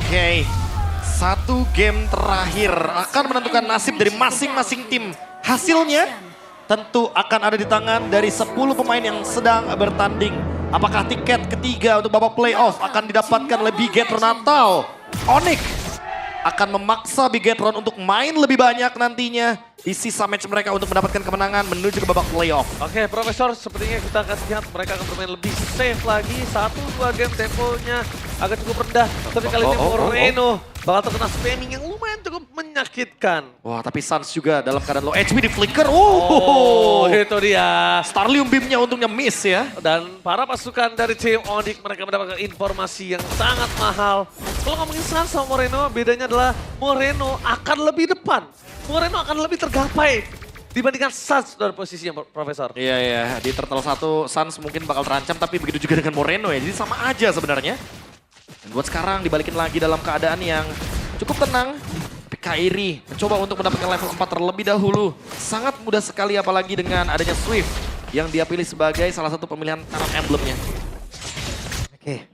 Oke, satu game terakhir akan menentukan nasib dari masing-masing tim. Hasilnya tentu akan ada di tangan dari 10 pemain yang sedang bertanding. Apakah tiket ketiga untuk babak playoff akan didapatkan oleh Bigetron atau Onyx akan memaksa Bigetron untuk main lebih banyak nantinya di sisa match mereka untuk mendapatkan kemenangan menuju ke babak playoff. Oke, Profesor, sepertinya kita akan lihat mereka akan bermain lebih safe lagi. 1-2 game temponya agak cukup rendah. Tapi kali ini Moreno bakal terkena spamming yang lumayan cukup menyakitkan. Wah, tapi Suns juga dalam keadaan low HP di flicker. Oh, itu dia. Starlium beamnya untungnya miss ya. Dan para pasukan dari tim Onyx mereka mendapatkan informasi yang sangat mahal. Kalau ngomongin Suns sama Moreno, bedanya adalah Moreno akan lebih depan. Moreno akan lebih tergapai dibandingkan Suns dari posisinya, Profesor. Iya, iya. Di Turtle 1, Suns mungkin bakal terancam, tapi begitu juga dengan Moreno ya. Jadi sama aja sebenarnya. Dan buat sekarang dibalikin lagi dalam keadaan yang cukup tenang. Tapi Kairi mencoba untuk mendapatkan level 4 terlebih dahulu. Sangat mudah sekali apalagi dengan adanya Swift yang dia pilih sebagai salah satu pemilihan talent emblemnya. Oke.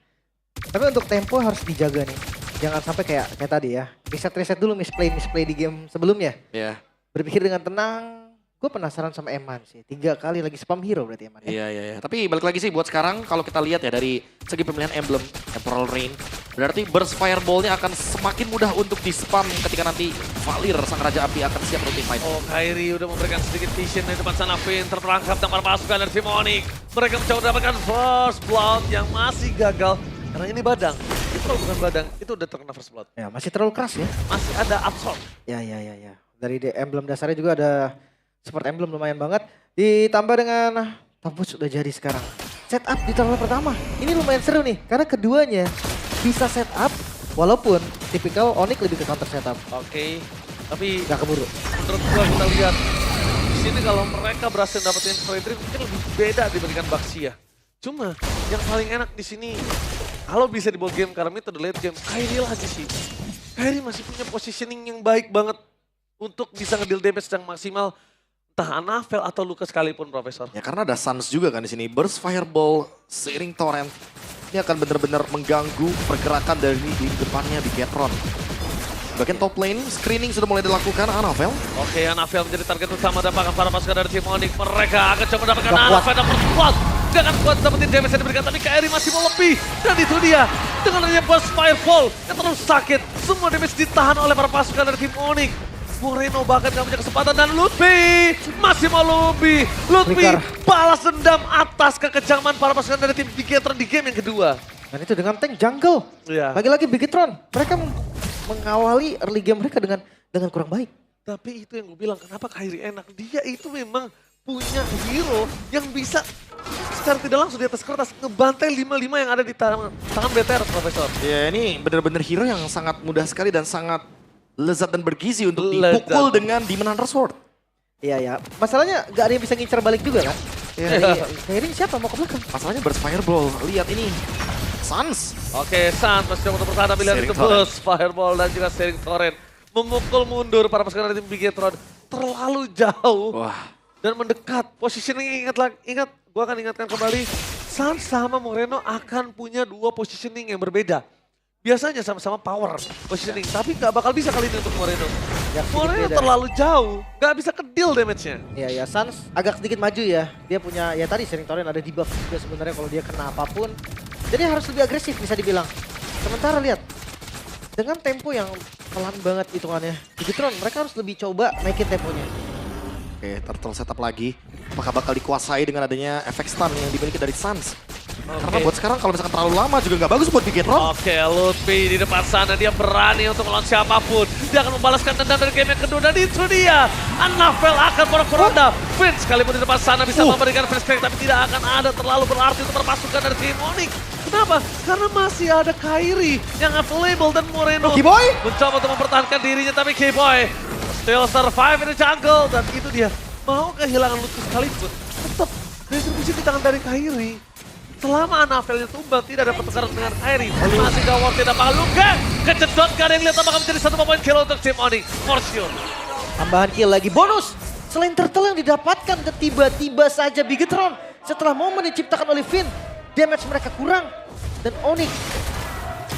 Tapi untuk tempo harus dijaga nih. Jangan sampai kayak tadi ya. Reset dulu misplay di game sebelumnya. Iya. Berpikir dengan tenang. Gue penasaran sama Eman sih. 3 kali lagi spam hero berarti Eman ya. Iya, iya, iya. Tapi balik lagi sih buat sekarang kalau kita lihat ya dari segi pemilihan emblem Temporal Rain. Berarti burst fireball-nya akan semakin mudah untuk di-spam ketika nanti Valir, sang Raja Api akan siap untuk fight. Oh, Kairi udah memberikan sedikit vision di depan sana. Vin terperangkap dengan para pasukan dari tim Onyx. Mereka mencoba mendapatkan first blood yang masih gagal. Karena ini badang. Itu bukan badang, itu udah terkena first blood. Ya masih terlalu keras ya. Masih ada absorb. Ya. Dari emblem dasarnya juga ada support emblem lumayan banget. Ditambah dengan Tampus sudah jadi sekarang. Setup di turtle pertama. Ini lumayan seru nih. Karena keduanya bisa setup. Walaupun tipikal Onyx lebih ke counter setup. Oke, tapi Gak keburu. menurut gua kita lihat di sini kalau mereka berhasil dapetin free trip mungkin lebih beda dibandingkan Baxia. Cuma yang paling enak di sini kalau bisa dibawa game karena itu the late game, Kairi lagi sih. Kairi masih punya positioning yang baik banget untuk bisa ngedeal damage yang maksimal. Entah Anavel atau Luka sekalipun, Profesor. Ya karena ada Suns juga kan di sini. Burst fireball seiring torrent. Ini akan benar-benar mengganggu pergerakan dari di depannya Bigetron. Bagian top lane, screening sudah mulai dilakukan Anavel. Oke, Anavel menjadi target utama dapakan para pasukan dari tim Onyx. Mereka akan coba mendapatkan Gak kuat. Anavel dan perkuat. Gak akan kuat dapetin damage yang diberikan, tapi Kairi masih mau lebih. Dan itu dia, dengan adanya burst fireball yang terus sakit. Semua damage ditahan oleh para pasukan dari tim Onyx. Moreno bahkan gak punya kesempatan dan Lutfi masih mau lebih. Lutfi Flicker. balas dendam atas kekejaman para pasukan dari tim Bigetron di game yang kedua. Dan itu dengan tank jungle. Iya. Lagi-lagi Bigetron. Mereka mengawali early game mereka dengan kurang baik. Tapi itu yang gue bilang, kenapa Kairi enak? Dia itu memang punya hero yang bisa secara tidak langsung di atas kertas ngebantai 5-5 yang ada di tangan BTR, Profesor. Ya ini benar-benar hero yang sangat mudah sekali dan sangat lezat dan bergizi untuk Lezat. dipukul dengan Demon Hunter Sword. Iya. Masalahnya gak ada yang bisa ngincer balik juga kan? Iya. Kairi siapa mau ke belakang? Masalahnya burst fireball. Lihat ini. Suns. Oke, Sun masih coba untuk bertahan tapi lihat Sharing itu torrent. burst, fireball dan juga sharing torrent. Memukul mundur para pasukan dari tim Bigetron terlalu jauh. Wah. Dan mendekat. Positioning ingat, gue akan ingatkan kembali. Sun sama Moreno akan punya 2 positioning yang berbeda. Biasanya sama-sama power positioning, tapi gak bakal bisa kali ini untuk Moreno. Ya, sedikit Moreno beda. terlalu jauh, gak bisa ke deal damage-nya. Iya, Suns agak sedikit maju ya. Dia punya, ya tadi sharing torrent ada debuff juga sebenarnya kalau dia kena apapun. Jadi harus lebih agresif bisa dibilang. Sementara lihat, dengan tempo yang pelan banget hitungannya. Bigetron mereka harus lebih coba naikin temponya. Oke, turtle setup lagi. Apakah bakal dikuasai dengan adanya efek stun yang dimiliki dari Suns? Karena buat sekarang kalau misalkan terlalu lama juga nggak bagus buat Bigetron. Oke, Lutfi di depan sana, dia berani untuk melawan siapapun. Dia akan membalaskan dendam dari game yang kedua dan itu dia. Anavel akan porak-poranda. Vince sekalipun di depan sana bisa memberikan flash crack, tapi tidak akan ada terlalu berarti untuk perpasukan dari tim Onyx. Kenapa? Karena masih ada Kairi yang available dan Moreno Keyboy? mencoba untuk mempertahankan dirinya, tapi Keyboy still survive in the jungle. Dan itu dia, mau kehilangan Lutfi sekalipun, tetap retribusi di tangan dari Kairi. Selama Anavelnya tumbang, tidak ada pertukaran dengan Kairi. Masih gawat, tidak bakal Luka. Kecedot, gak ada yang lihat apakah menjadi 1 poin kill untuk tim Onyx. For sure. Tambahan kill lagi, bonus! Selain turtle yang didapatkan tiba-tiba saja Bigetron. Setelah momen diciptakan oleh Finn, damage mereka kurang. Dan Onyx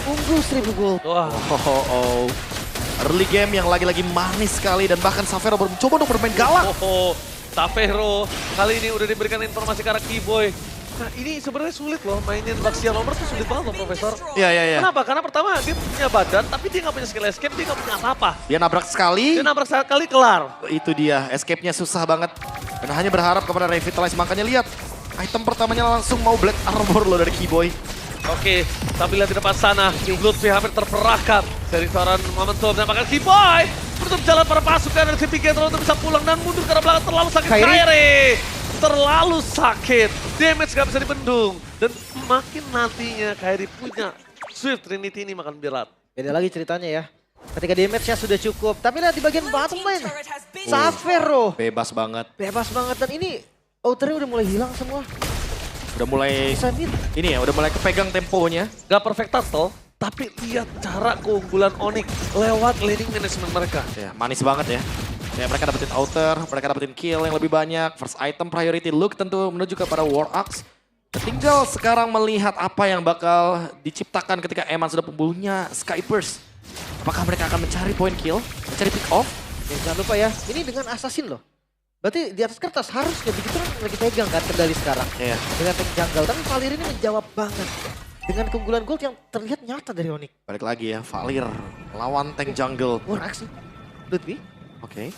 unggul 1000 gold. Wah, Early game yang lagi-lagi manis sekali dan bahkan Savero mencoba untuk bermain galak. Tafero kali ini udah diberikan informasi ke arah Keyboy. Nah ini sebenarnya sulit loh, mainin Baxia Lomber tuh sulit banget loh Profesor. Iya. Kenapa? Karena pertama dia punya badan tapi dia nggak punya skill escape, dia nggak punya apa-apa. Dia nabrak sekali. Dia nabrak sekali kelar. Itu dia, escape-nya susah banget. Dan hanya berharap kepada Revitalize. Makanya lihat, item pertamanya langsung mau Black Armor loh dari Keyboy. Oke, tapi lihat di depan sana, Lutfi hampir terperangkap dari seorang momentum dan bahkan Keyboy menutup jalan para pasukan dari Pigetron untuk bisa pulang dan mundur ke arah belakang. Terlalu sakit Kairi. Terlalu sakit, damage gak bisa dibendung. Dan makin nantinya Kairi punya Swift Trinity ini makan berat. Beda lagi ceritanya ya. Ketika damage-nya sudah cukup. Tapi lihat di bagian bottom lane. Savero. Bebas banget. Bebas banget. Dan ini outernya udah mulai hilang semua. Udah mulai, Bisa mid. ini ya, udah mulai kepegang temponya. Gak perfect turtle, tapi lihat cara keunggulan Onyx lewat laning management mereka. Ya, manis banget ya. Ya, mereka dapetin outer, mereka dapetin kill yang lebih banyak. First item priority look tentu menuju kepada War Axe. Tinggal sekarang melihat apa yang bakal diciptakan ketika Eman sudah pembuluhnya Skyburst. Apakah mereka akan mencari point kill, mencari pick off? Ya, jangan lupa ya, ini dengan assassin loh. Berarti di atas kertas harusnya begitu kan lagi pegang kan kendali sekarang. Iya. Dengan tank jungle, tapi Valir ini menjawab banget. Dengan keunggulan gold yang terlihat nyata dari Onyx. Balik lagi ya, Valir lawan tank jungle. War Axe nih. Lutfi. Oke.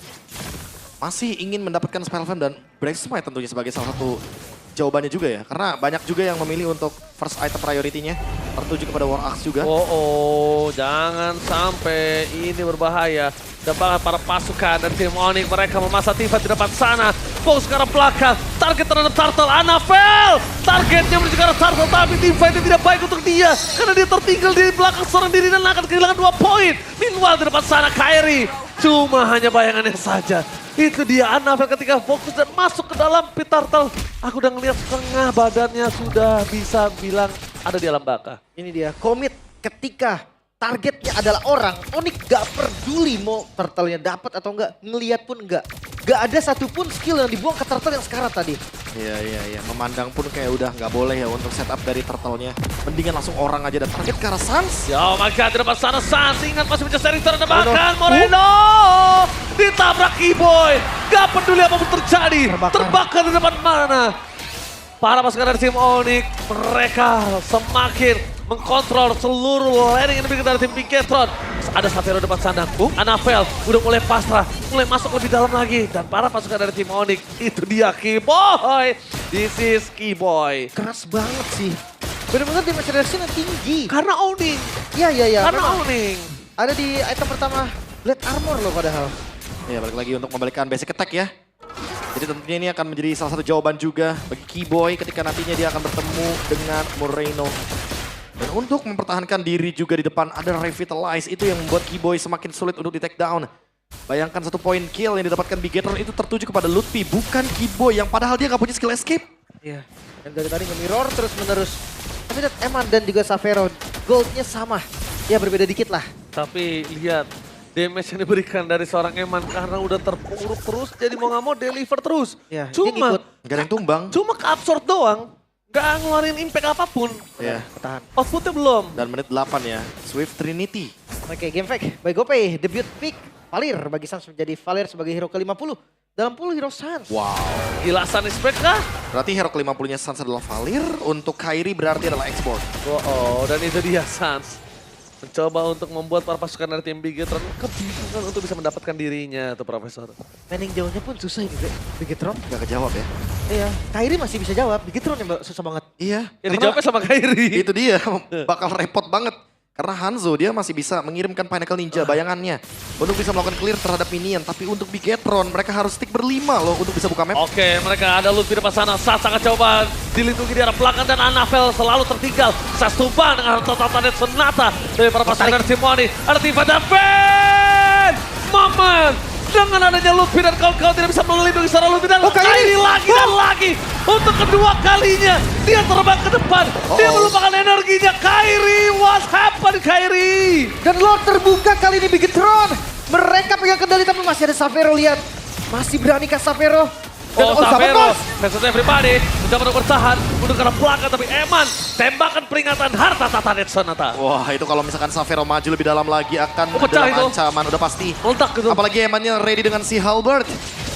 Masih ingin mendapatkan Spell Flame dan Break Smite tentunya sebagai salah satu jawabannya juga ya. Karena banyak juga yang memilih untuk first item priority-nya tertuju kepada War Axe juga. Jangan sampai ini berbahaya. Depan para pasukan dan tim Onyx mereka memasang Tifa di depan sana. Fokus ke arah belakang. Target terhadap Turtle, Annabelle. Targetnya menuju ke arah Turtle tapi Tifa itu tidak baik untuk dia. Karena dia tertinggal di belakang seorang diri dan akan kehilangan 2 poin. Meanwhile di depan sana Kairi. Cuma hanya bayangannya saja. Itu dia Annabelle ketika fokus dan masuk ke dalam pit Turtle. Aku udah ngeliat setengah badannya sudah bisa bilang ada di alam baka. Ini dia, komit ketika targetnya adalah orang. Onyx gak peduli mau turtle-nya dapat atau enggak, ngeliat pun enggak. Gak ada satupun skill yang dibuang ke turtle yang sekarang tadi. Iya. Memandang pun kayak udah nggak boleh ya untuk setup dari turtle-nya. Mendingan langsung orang aja dan target ke arah Sans. Ya, oh my god, di depan sana Sans ingat masih bisa sering terdebakan. Moreno ditabrak Keyboy. Gak peduli apapun terjadi. Terbakar di depan mana. Para pasukan dari tim Onyx, mereka semakin mengkontrol seluruh laning yang diberikan dari tim Pigetron. Ada Savero depan sana, Annabelle udah mulai pasrah, mulai masuk lebih dalam lagi. Dan para pasukan dari tim Onyx, itu dia Keyboy. This is Keyboy. Keras banget sih. Bener-bener damage reduction yang tinggi. Karena Onyx. Iya. Karena memang. Onyx. Ada di item pertama, Blade Armor loh padahal. Ya, balik lagi untuk membalikkan basic attack ya. Jadi tentunya ini akan menjadi salah satu jawaban juga bagi Keyboy ketika nantinya dia akan bertemu dengan Moreno. Dan untuk mempertahankan diri juga di depan ada Revitalize, itu yang membuat Keyboy semakin sulit untuk di take down. Bayangkan 1 poin kill yang didapatkan Bigetron itu tertuju kepada Lutfi, bukan Keyboy yang padahal dia nggak punya skill escape. Iya, dan dari tadi nge-mirror terus menerus. Tapi lihat Eman dan juga Savero, goldnya sama. Ya berbeda dikit lah. Tapi lihat damage yang diberikan dari seorang Eman karena udah terpuruk terus jadi mau nggak mau deliver terus. Ya, dia Cuma ngikut. Gak ada yang tumbang. Cuma ke-absorb doang. Gak ngeluarin impact apapun. Ya. Bertahan. Outputnya belum. Dan menit 8 ya, Swift Trinity. Oke, game fake by GoPay, debut pick Valir bagi Sans menjadi Valir sebagai hero ke-50 dalam pool hero Sans. Wow. Gila Sun expect kah? Berarti hero ke-50-nya Sans adalah Valir, untuk Kairi berarti adalah export. Dan itu dia Sans. Mencoba untuk membuat para pasukan dari tim Bigetron kebingungan untuk bisa mendapatkan dirinya tuh Profesor. Mainin jauhnya pun susah ini, Bigetron. Gak kejawab ya. Iya, Kairi masih bisa jawab, Bigetron yang susah banget. Iya. Ya dijawabnya sama Kairi. Itu dia, bakal repot banget. Karena Hanzo dia masih bisa mengirimkan Pinnacle Ninja bayangannya untuk bisa melakukan clear terhadap minion. Tapi untuk Bigetron mereka harus stick berlima loh untuk bisa buka map. Oke, mereka ada Lutfi di depan sana. Sas sangat coba dilindungi di arah belakang dan Annabelle selalu tertinggal. Sas tumbang dengan tatanan senata dari para pasukan dari Simoni. Ada Tifa dan Ben! Momen! Dengan adanya Lutfi dan kawan-kawan tidak bisa melindungi secara Lutfi dan Kairi lagi dan lagi. Untuk kedua kalinya dia terbang ke depan. Dia melupakan energinya. Kairi, what happened Kairi? Dan Lord terbuka kali ini Bigetron. Mereka pegang kendali tapi masih ada Savero, lihat. Masih beranikah Savero? Oh, Savero. Savero, versus everybody, mencoba untuk bertahan, untuk ke belakang, tapi Eman, tembakan peringatan harta tata net Sonata. Wah, itu kalau misalkan Savero maju lebih dalam lagi akan Oh, pecah dalam itu. ancaman, udah pasti. Meledak gitu. Apalagi Emannya ready dengan si Halberd.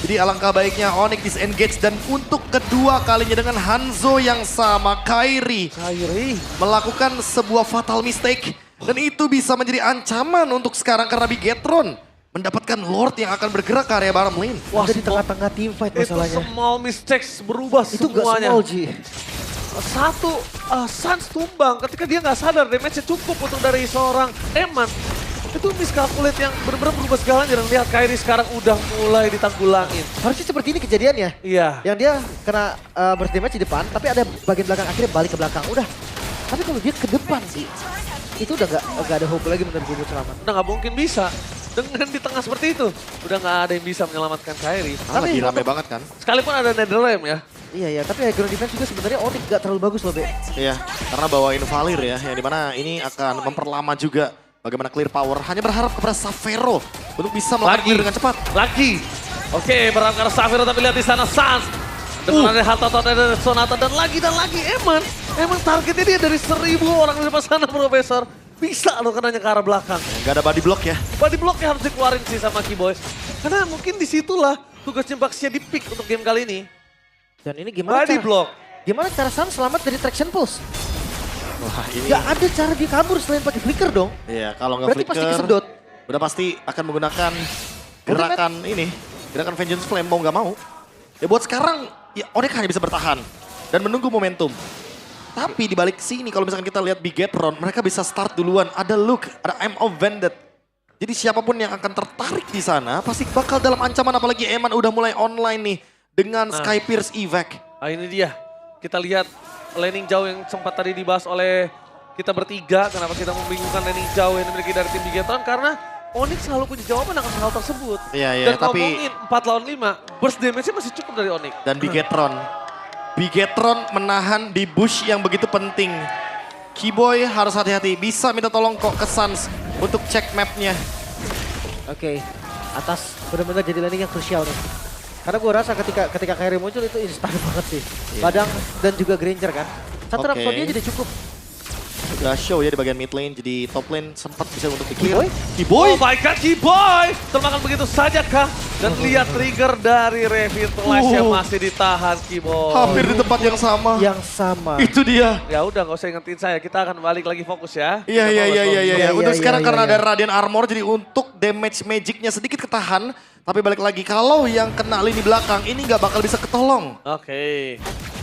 Jadi alangkah baiknya Onyx disengage dan untuk kedua kalinya dengan Hanzo yang sama, Kairi Kairi. melakukan sebuah fatal mistake. Dan itu bisa menjadi ancaman untuk sekarang karena Bigetron mendapatkan Lord yang akan bergerak ke area bottom lane. Wah, di tengah-tengah team fight Itu masalahnya. small mistakes berubah Itu gak semuanya. small, Ji. Satu, Sans tumbang ketika dia nggak sadar damage-nya cukup untuk dari seorang Eman. Itu miscalculate yang benar-benar berubah segalanya dan lihat Kairi sekarang udah mulai ditanggulangin. Harusnya seperti ini kejadiannya. Iya. Yang dia kena burst damage di depan, tapi ada bagian belakang akhirnya balik ke belakang. Udah. Tapi kalau dia ke depan sih, itu udah gak ada hope lagi menurut gue buat selamat. Udah nggak mungkin bisa. Dengan di tengah seperti itu, udah nggak ada yang bisa menyelamatkan Kairi. Lagi rame banget kan? Sekalipun ada Netherrealm ya. Iya, tapi high ground defense juga sebenarnya Onyx gak terlalu bagus loh, Be. Iya, karena bawain Valir ya, yang dimana ini akan memperlama juga bagaimana clear power. Hanya berharap kepada Savero untuk bisa melakukan clear dengan cepat. Lagi. Oke, berharap karena Savero tapi lihat di sana Sans. Dengan ada harta dari Sonata dan lagi Eman. Eman targetnya dia dari 1000 orang di depan sana, Profesor. Bisa loh kenanya ke arah belakang. Gak ada body block ya. Body blocknya harus dikeluarin sih sama Keyboy. Karena mungkin disitulah tugasnya Baxia di pick untuk game kali ini. Dan ini gimana Body cara, block. gimana cara Sam selamat dari traction pulse? Wah ini, Gak ada cara dia kabur selain pakai flicker dong. iya kalau nggak Berarti pasti flicker, kesedot. udah pasti akan menggunakan gerakan ini, gerakan Vengeance Flame mau nggak mau. Ya buat sekarang, ya Onyx hanya bisa bertahan dan menunggu momentum. Tapi di balik sini kalau misalkan kita lihat Bigetron, mereka bisa start duluan. Ada Luke, ada I'm of Vended. Jadi siapapun yang akan tertarik di sana pasti bakal dalam ancaman, apalagi Eman udah mulai online nih dengan Sky Pierce Evac. Nah ini dia. Kita lihat laning jauh yang sempat tadi dibahas oleh kita bertiga. Kenapa kita membingungkan laning jauh yang dimiliki dari tim Bigetron. Karena Onyx selalu punya jawaban akan hal tersebut. Iya, Dan tapi ngomongin 4 lawan 5, burst damage-nya masih cukup dari Onyx. dan Bigetron menahan di bush yang begitu penting. Keyboy harus hati-hati, bisa minta tolong kok ke Sans untuk cek mapnya. Oke, atas benar-benar jadi landing yang krusial nih. Karena gue rasa ketika Kairi muncul itu instan banget sih. Padang dan juga Granger kan. Satu Oke. Rhapsody jadi cukup. Udah show ya di bagian mid lane, jadi top lane sempat bisa untuk di Keyboy? clear. Keyboy? Oh my god, Keyboy! Termakan begitu saja kah? Dan lihat trigger dari Revitalize yang masih ditahan Keyboy. Hampir di tempat yang sama. Yang sama. Itu dia. Ya udah gak usah ingetin saya, kita akan balik lagi fokus ya. Iya. Iya, Untuk iya, sekarang iya, karena iya. ada Radiant Armor, jadi untuk damage magicnya sedikit ketahan. Tapi balik lagi, kalau yang kena lini belakang ini nggak bakal bisa ketolong. Oke,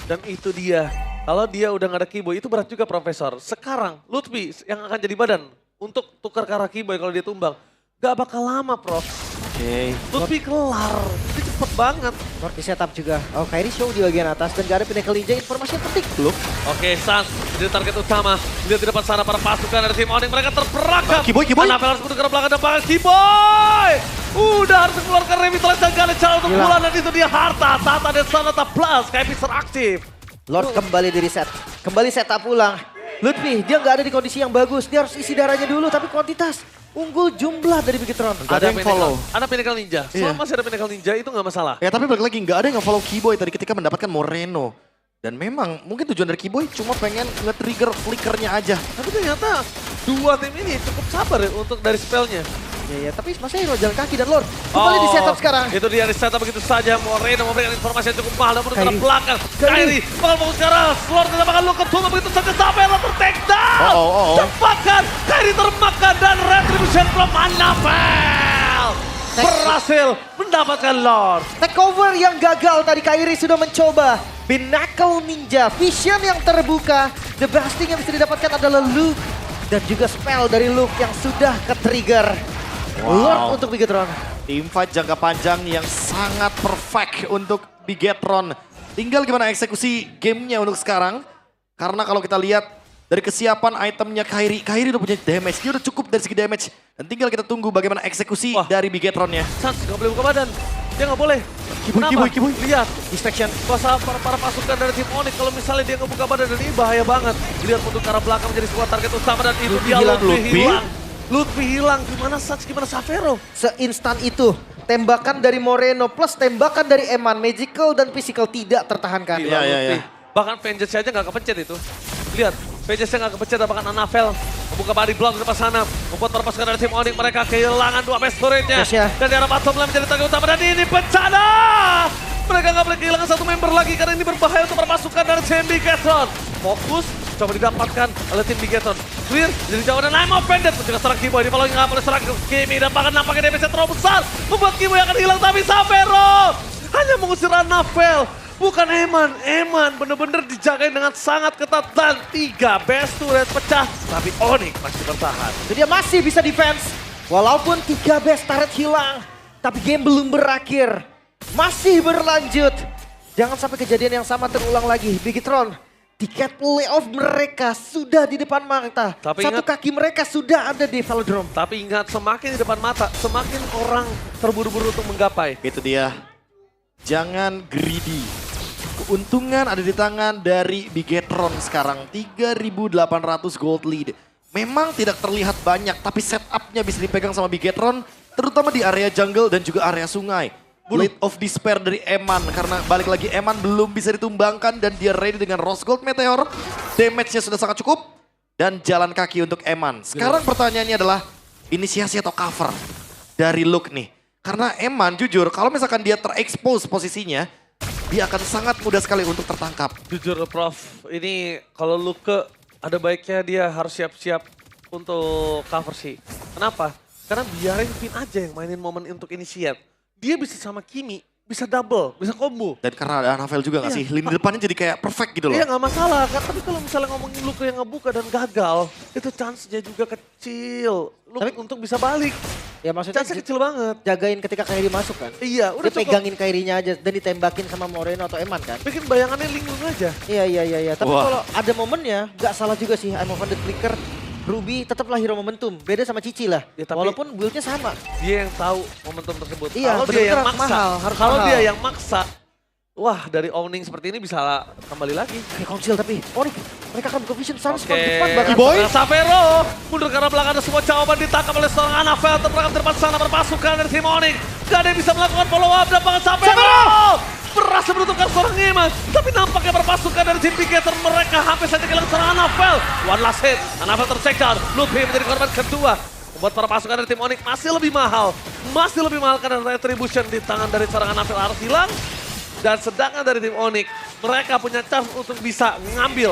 dan itu dia. Kalau dia udah gak ada Keyboy, itu berat juga Profesor. Sekarang Lutfi yang akan jadi badan untuk tukar ke arah Keyboy kalau dia tumbang. Gak bakal lama Prof. Oke. Lutfi kelar, ini cepet banget. Lord di setup juga. Oh, Kairi show di bagian atas dan gak ada Pinnacle Ninja, informasi yang penting. Belum. Oke, Sans jadi target utama. Lihat di depan sana para pasukan dari tim Onyx, mereka terperangkap. Keyboy. Anapel harus mundur ke belakang dan panggil Keyboy. Udah harus mengeluarkan Revitalize dan gak ada cara untuk Gila. pulang. Dan itu dia harta, Tata dan Sonata plus. Kayak Pixar aktif. Lord kembali di reset. Kembali setup ulang. Lutfi, dia nggak ada di kondisi yang bagus. Dia harus isi darahnya dulu, tapi kuantitas. Unggul jumlah dari Bigetron. Ada yang follow. Ada Pinnacle Ninja. Iya. Selama masih ada Pinnacle Ninja itu nggak masalah. Ya tapi balik lagi, nggak ada yang follow Keyboy tadi ketika mendapatkan Moreno. Dan memang mungkin tujuan dari Keyboy cuma pengen nge-trigger flickernya aja. Tapi ternyata dua tim ini cukup sabar ya untuk dari spellnya. Ya, tapi masa hero jalan kaki dan Lord. Kembali di setup sekarang. Itu dia di setup begitu saja. Moreno memberikan informasi yang cukup mahal. Namun ke Kairi. belakang. Kairi. Kairi bakal fokus ke arah. Lord tidak bakal lu ketua begitu saja. Sampai later take down. Oh. Cepatkan. Kairi termakan dan retribution from Annabelle. Berhasil mendapatkan Lord. Takeover yang gagal tadi Kairi sudah mencoba. Pinnacle Ninja, Vision yang terbuka. The best thing yang bisa didapatkan adalah Luke. Dan juga spell dari Luke yang sudah ke-trigger. Lord untuk Bigetron. Team fight jangka panjang yang sangat perfect untuk Bigetron. Tinggal gimana eksekusi gamenya untuk sekarang. Karena kalau kita lihat dari kesiapan itemnya Kairi udah punya damage. Dia udah cukup dari segi damage. Dan tinggal kita tunggu bagaimana eksekusi Wah. dari Bigetronnya. Sans nggak boleh buka badan. Dia nggak boleh. Keyboy. Lihat. Distraction. Kuasa para pasukan dari tim Onyx kalau misalnya dia ngebuka badan dan ini bahaya banget. Lihat untuk ke arah belakang menjadi sebuah target utama dan itu Lutfi dia hilang. Lutfi hilang. Lutfi hilang. Gimana Sans, gimana Savero? Seinstan itu. tembakan dari Moreno plus tembakan dari Eman, magical dan physical tidak tertahankan. Iya, iya, iya. Bahkan Vengeance aja nggak kepencet itu. Lihat, Vengeance nggak kepencet, bahkan Anavel membuka body block di depan sana. Membuat para pasukan dari tim Onyx mereka kehilangan 2 best turret-nya. Yes, ya. Dan di arah bottom lane menjadi target utama dan ini bencana! Mereka nggak boleh kehilangan 1 member lagi karena ini berbahaya untuk para pasukan dari tim Bigetron. Fokus, coba didapatkan oleh tim Bigetron. Clear, jadi jauh dan I'm offended. Mencegah serang Kiboy, di following up oleh serang Kimi. Dan bahkan nampaknya damage terlalu besar. Membuat Kiboy akan hilang, tapi Savero hanya mengusir Anavel. Bukan Eman, Eman bener-bener dijagain dengan sangat ketat dan 3 best turret pecah. Tapi Onyx masih bertahan. Jadi dia masih bisa defense. Walaupun 3 best turret hilang. Tapi game belum berakhir. Masih berlanjut. Jangan sampai kejadian yang sama terulang lagi. Bigetron, tiket playoff mereka sudah di depan mata. Tapi Satu ingat- kaki mereka sudah ada di Velodrome. Tapi ingat, semakin di depan mata, semakin orang terburu-buru untuk menggapai. Itu dia. Jangan greedy. Keuntungan ada di tangan dari Bigetron sekarang. 3.800 gold lead. Memang tidak terlihat banyak, tapi setupnya bisa dipegang sama Bigetron. Terutama di area jungle dan juga area sungai. Blade of Despair dari Eman, karena balik lagi Eman belum bisa ditumbangkan dan dia ready dengan Rose Gold Meteor. Damage-nya sudah sangat cukup dan jalan kaki untuk Eman. Sekarang pertanyaannya adalah inisiasi atau cover dari Luke nih. Karena Eman jujur kalau misalkan dia terekspos posisinya, dia akan sangat mudah sekali untuk tertangkap. Jujur Prof, ini kalau Luke ada baiknya dia harus siap-siap untuk cover sih. Kenapa? Karena biarin Pin aja yang mainin momen untuk initiate. Dia bisa sama Kimi, bisa double, bisa combo. Dan karena ada Anavel juga gak sih? Lini depannya jadi kayak perfect gitu loh. Iya nggak masalah kan, tapi kalau misalnya ngomongin Luke yang ngebuka dan gagal, itu chance-nya juga kecil. Luke untuk bisa balik, Ya maksudnya chance-nya kecil banget. jagain ketika Kairi masuk kan. Iya, udah Dia cukup. pegangin Kairinya aja dan ditembakin sama Moreno atau Eman kan. Bikin bayangannya linglung aja. Iya. Tapi Wah. kalau ada momennya, nggak salah juga sih. I'm of the Flicker, Ruby tetaplah hero momentum. Beda sama Cici lah. Ya, tapi- Walaupun build-nya sama. Dia yang tahu momentum tersebut. Iya, Kalau dia yang bener-bener maksa, mahal, harus kalau mahal. dia yang maksa, wah dari owning seperti ini bisa kembali lagi. Kayak Council tapi Onyx mereka akan buka vision sana Oke, depan bahkan. Boy. Savero mundur ke arah belakang, ada semua jawaban ditangkap oleh seorang Anavel. Terperangkap di depan sana berpasukan dari tim Onyx. Gak ada yang bisa melakukan follow up dan bahkan Savero berhasil menutupkan seorang Eman. Tapi nampaknya berpasukan dari tim Bigetron mereka hampir saja kehilangan seorang Anavel. One last hit, Anavel tercheck down. Lupi menjadi korban kedua. Membuat para pasukan dari tim Onyx masih lebih mahal. Masih lebih mahal karena retribution di tangan dari seorang Anavel harus hilang. Dan sedangkan dari tim Onyx, mereka punya chance untuk bisa ngambil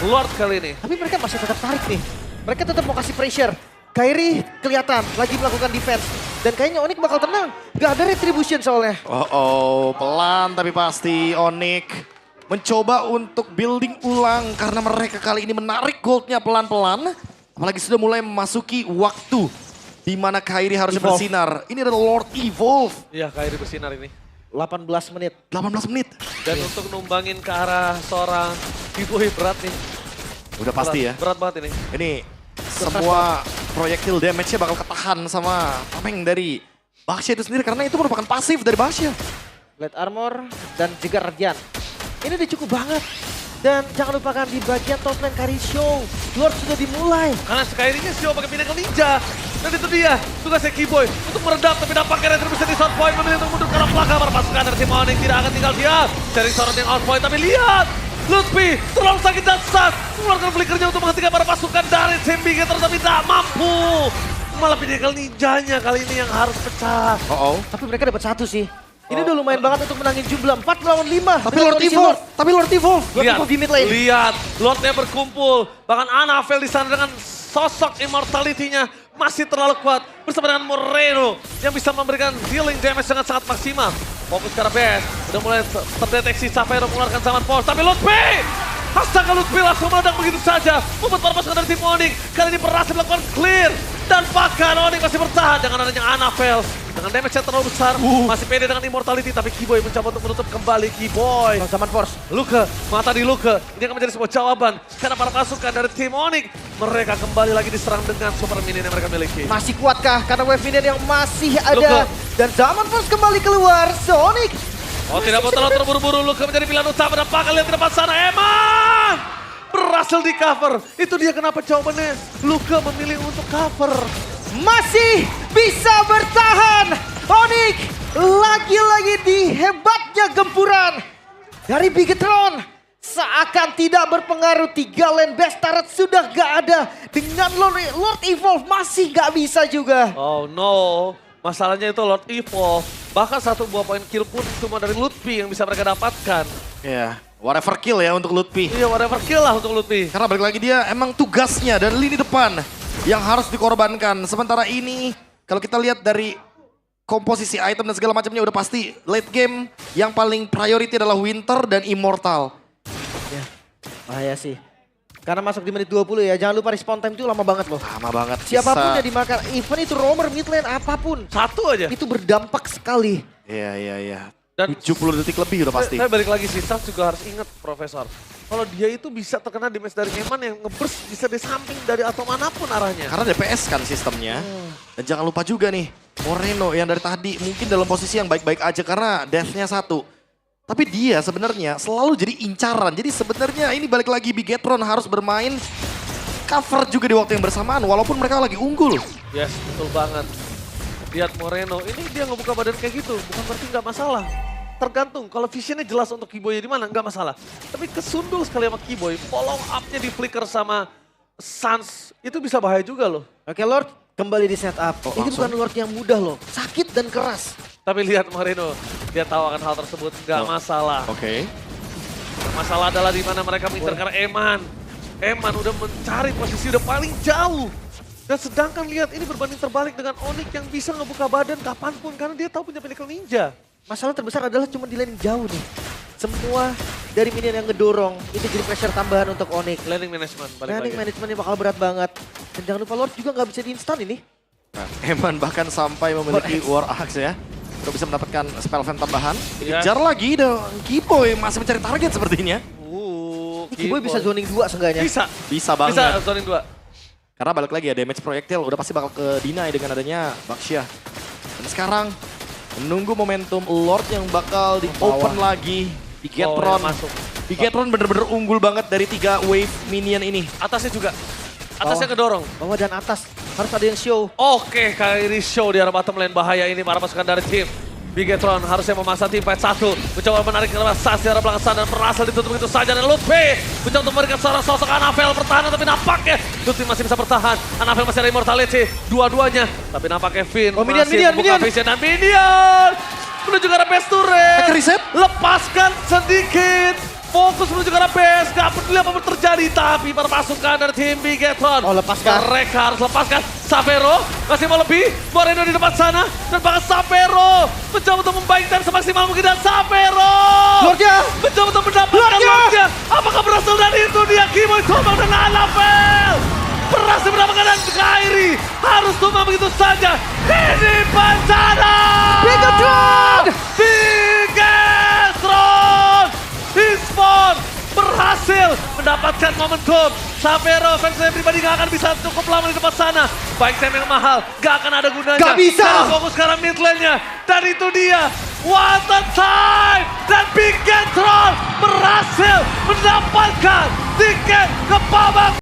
Lord kali ini. Tapi mereka masih tetap tarik nih. Mereka tetap mau kasih pressure. Kairi kelihatan lagi melakukan defense. Dan kayaknya Onyx bakal tenang. Gak ada retribution soalnya. Oh, pelan tapi pasti Onyx mencoba untuk building ulang karena mereka kali ini menarik goldnya pelan-pelan. Apalagi sudah mulai memasuki waktu di mana Kairi harus Evolve. bersinar. Ini adalah Lord Evolve. Iya, Kairi bersinar ini. 18 menit. 18 menit. Dan untuk numbangin ke arah seorang B-Boy berat nih. Udah pasti ya. Berat banget ini. Ini semua proyektil damage-nya bakal ketahan sama tameng dari Baxia itu sendiri. Karena itu merupakan pasif dari Baxia. Blade Armor dan juga Radiant. Ini udah cukup banget. Dan jangan lupakan di bagian top lane Kairi Show. Lord sudah dimulai. Karena Skyrimnya sih pakai Pinnacle Ninja. Dan itu dia, tugasnya Kiboy untuk meredam, tapi dampaknya Retribution di short point memilih untuk mundur ke arah belakang. Para pasukan dari tim Onyx tidak akan tinggal diam. Cari sorot yang out point, tapi lihat! Lutfi terlalu sakit dan sas. Mengeluarkan flickernya untuk menghentikan para pasukan dari tim Bigetron, tapi tidak mampu. Malah Pinnacle Ninjanya kali ini yang harus pecah. Tapi mereka dapat satu sih. Ini udah lumayan banget untuk menangin jumlah 4 lawan 5. Tapi Lord Evolve. Tapi Lord Evolve. Lord Evolve di mid lane. Lihat, Lordnya berkumpul. Bahkan Anavel di sana dengan sosok immortality-nya masih terlalu kuat. Bersama dengan Moreno yang bisa memberikan healing damage dengan sangat maksimal. Fokus ke arah base. Udah mulai terdeteksi Savero mengeluarkan Zaman Force. Tapi Lutfi! Astaga, Lutfi langsung meledak begitu saja. Membuat para pasukan dari tim Onyx kali ini berhasil melakukan clear. Dan bahkan Onyx masih bertahan dengan adanya Anavel. Dengan damage yang terlalu besar, masih pede dengan immortality. Tapi Kiboy mencoba untuk menutup kembali. Kiboy. Zaman Force. Luka, mata di Luka. Ini akan menjadi sebuah jawaban. Karena para pasukan dari tim Onyx, mereka kembali lagi diserang dengan super minion yang mereka miliki. Masih kuatkah? Karena wave minion yang masih ada. Luka. Dan Zaman Force kembali keluar. Sonic. Oh, tidak mau terlalu terburu-buru. Luka menjadi pilihan utama. Dan bakal lihat di depan sana. Eman! Berhasil di cover. Itu dia kenapa jawabannya. Luka memilih untuk cover. Masih bisa bertahan. Onyx lagi-lagi di hebatnya gempuran dari Bigetron. Seakan tidak berpengaruh, 3 lane best turret sudah gak ada. Dengan Lord Evolve masih gak bisa juga. Oh no, masalahnya itu Lord Evolve. Bahkan 1 buah poin kill pun cuma dari Lutfi yang bisa mereka dapatkan. Ya, whatever kill ya untuk Lutfi. Iya, whatever kill lah untuk Lutfi. Karena balik lagi dia emang tugasnya dan lini depan yang harus dikorbankan. Sementara ini kalau kita lihat dari komposisi item dan segala macamnya udah pasti late game yang paling priority adalah Winter dan Immortal. Ya, bahaya sih. Karena masuk di menit 20 ya, jangan lupa respawn time itu lama banget loh. Lama banget. Siapapun yang dimakan, even itu roamer, mid lane, apapun. 1 aja. Itu berdampak sekali. Iya. Dan 70 detik lebih udah pasti. Saya balik lagi sih, Saf juga harus ingat Profesor. Kalau dia itu bisa terkena damage dari Eman yang nge-burst bisa di samping dari atau manapun arahnya. Karena DPS kan sistemnya. Dan jangan lupa juga nih, Moreno yang dari tadi mungkin dalam posisi yang baik-baik aja karena death-nya 1. Tapi dia sebenarnya selalu jadi incaran. Jadi sebenarnya ini balik lagi Bigetron harus bermain cover juga di waktu yang bersamaan walaupun mereka lagi unggul. Yes, betul banget. Lihat Moreno, ini dia ngebuka badan kayak gitu, bukan berarti nggak masalah. Tergantung, kalau visionnya jelas untuk Keyboy di mana, nggak masalah. Tapi kesundul sekali sama Keyboy, follow up-nya di flicker sama Sans, itu bisa bahaya juga loh. Oke Lord, kembali di setup. Ini langsung? bukan Lord yang mudah loh, sakit dan keras. Tapi lihat Moreno, dia tahu akan hal tersebut, nggak masalah. Oke. Masalah adalah di mana mereka minta karena Eman. Eman udah mencari posisi udah paling jauh. Dan sedangkan lihat ini berbanding terbalik dengan Onyx yang bisa ngebuka badan kapanpun karena dia tahu punya Pinnacle Ninja. Masalah terbesar adalah cuma di lane jauh nih. Semua dari minion yang ngedorong, itu jadi pressure tambahan untuk Onyx. Landing management balik Landing lagi. managementnya bakal berat banget. Dan jangan lupa Lord juga nggak bisa di instan ini. Nah, Eman bahkan sampai memiliki War Axe ya. Untuk bisa mendapatkan spell fan tambahan. Iya. Kejar lagi dong. Keyboy masih mencari target sepertinya. Ini Keyboy bisa zoning 2 seenggaknya. Bisa. Bisa banget. Bisa zoning 2. Karena balik lagi ya damage projectile udah pasti bakal ke deny dengan adanya Baxia. Dan sekarang menunggu momentum Lord yang bakal di open lagi. Bigetron. masuk. Bigetron bener-bener unggul banget dari 3 wave minion ini. Atasnya juga. Atasnya kedorong. Bawah dan atas harus ada yang show. Oke, Kairi Show di arah bottom lane bahaya ini para pasukan dari tim Bigetron harusnya memasang tim fight 1. Mencoba menarik ke arah Sas di arah belakang sana dan berhasil ditutup begitu saja. Dan Lutfi mencoba untuk memberikan seorang sosok Anavel bertahan tapi nampaknya Lutfi masih bisa bertahan. Anavel masih ada immortality dua-duanya. Tapi nampaknya Finn Oh, minion, masih minion, membuka minion. vision dan minion. Menuju ke arah base turret. Pakai reset. Lepaskan sedikit. Fokus menuju ke arah base, gak peduli apa yang terjadi. Tapi para pasukan dari tim Bigetron. Oh, lepaskan. Mereka harus lepaskan. Savero masih mau lebih. Moreno di depan sana. Dan bahkan Savero mencoba untuk membaikkan semaksimal mungkin. Dan Savero Lordnya! mencoba untuk mendapatkan Lordnya. Apakah berhasil dari itu dia? Keyboy tumbang dan Anavel berhasil mendapatkan dan Kairi harus tumbang begitu saja. Ini bencana. Bigetron! Bigetron! Esports berhasil mendapatkan momentum. Savero fansnya pribadi gak akan bisa cukup lama di depan sana. Baik time yang mahal, gak akan ada gunanya. Gak bisa. Karena fokus sekarang mid lane-nya. Dan itu dia, what a time! Dan Bigetron berhasil mendapatkan tiket ke babak